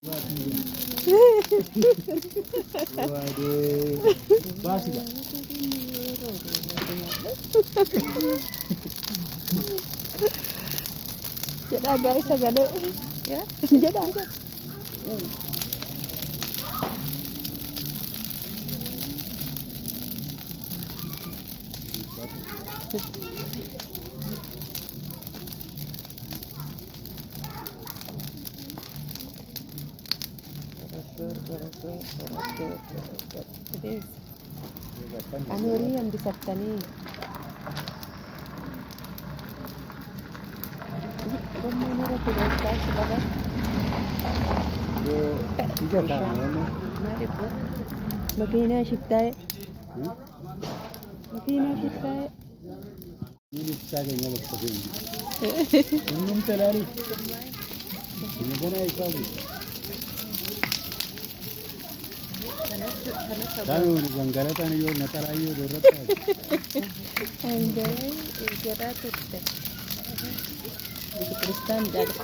Waduh, basi dah. Jadi guys, agak ya. Jadi agak. Anuri yang bisa tani. Tiga tahun. Makina shiftai. Makina shiftai. Ini saja yang lebih penting. Minum terlari. Ini mana itu? Tahu Banggara tan yo natara yo dorot. Anjay, kira tuh. Itu Kristen jadi.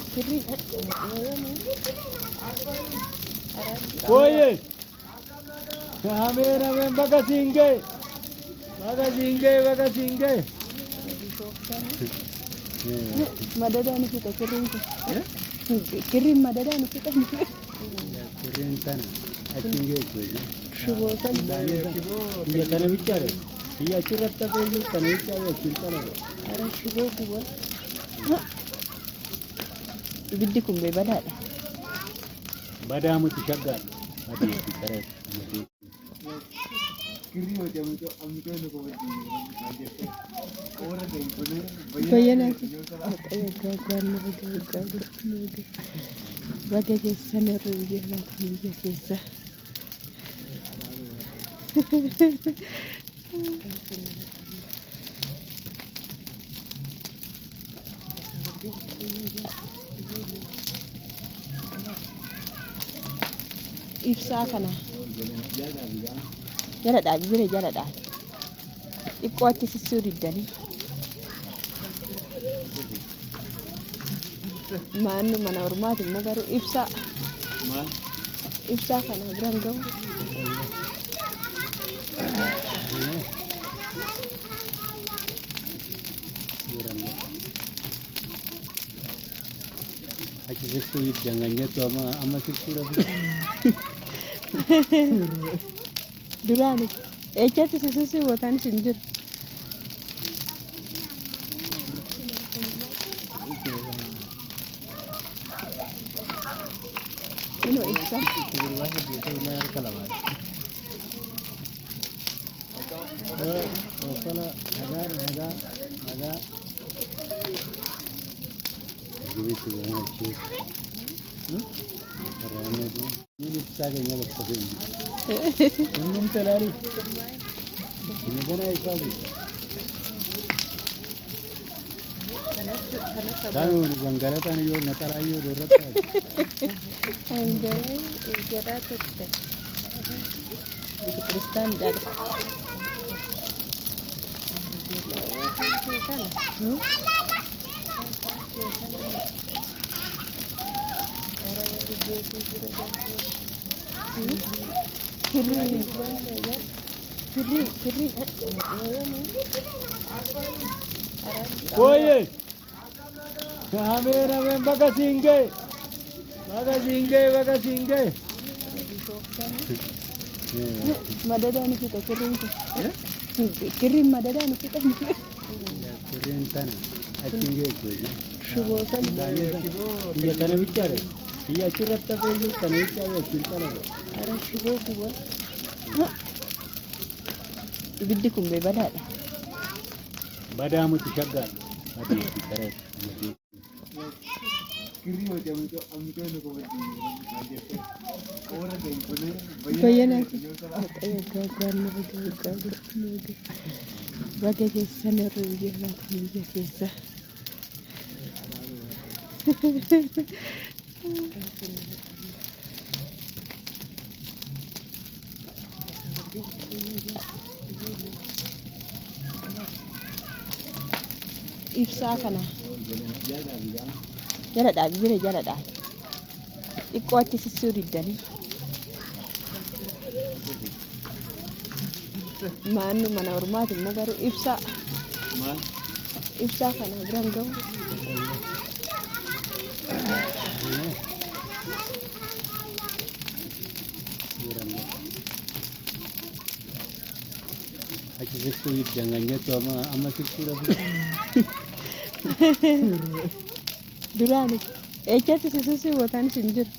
Kiri. Oye, hame baga singge. Madada ni kita kirim tu. Kirim madada ni kita. Kirim tan. Singge itu. Shubo kan. Iya tan bicara. Iya curhat tapi ini tan bicara cinta lah. Ara shubo kuat. Biddi kumbe badada. Badamu tishagal. Adi bicara. Kiri macam itu, ambil itu kau berdiri. Orang yang benar. Bayar aku. Gagal. Bagaimana sana rujuk nak rujuk kita. Ifsa kana. Jala dah. Ikuati sisuri dani. Mana hormati magaru ifsa. Ifsa kana berangau. Aku sesuai jangannya tu ama sesuatu. Durani. Echat sesuatu buatan sinjur. Ini ifsa. Ada. Gitu banget. Karena ini saja yang lebih penting. Minum terlari. Ini mana itu? Tahu Banggara tan yo natara yo dorot. Anjay, kira tuh. Itu Kristen jadi. Kiri. Oye, hame baga singge. Madada ni kita kirim tu. Kirim madada ni kita. Kirim tan. Singge itu. Shubo kan. Iya tan bicara. Iya curhat tapi ini tan bicara cinta lah. Ara shubo kuat. Biddi kumbe badada. Badamu tishagal. Adi bicara. Kiri macam itu, ambil itu kau berdiri. Orang yang benar. Bayar aku. Gagal. Bagaimana sana rujuk nak rujuk kita. ibsaa kana jala dhaabi bira jala dhaabi xiqqoo achi sissuu diddanii maannu mana ormaati immoo garuu ibsaa kana biran ga'u achi sissuu diddanganyetu amma sissuu dhabu duraani ejjatti sissuu bootaan isin jiru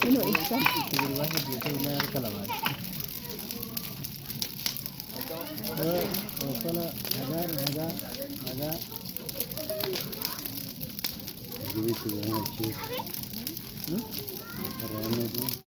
ino ibsaa Give it to the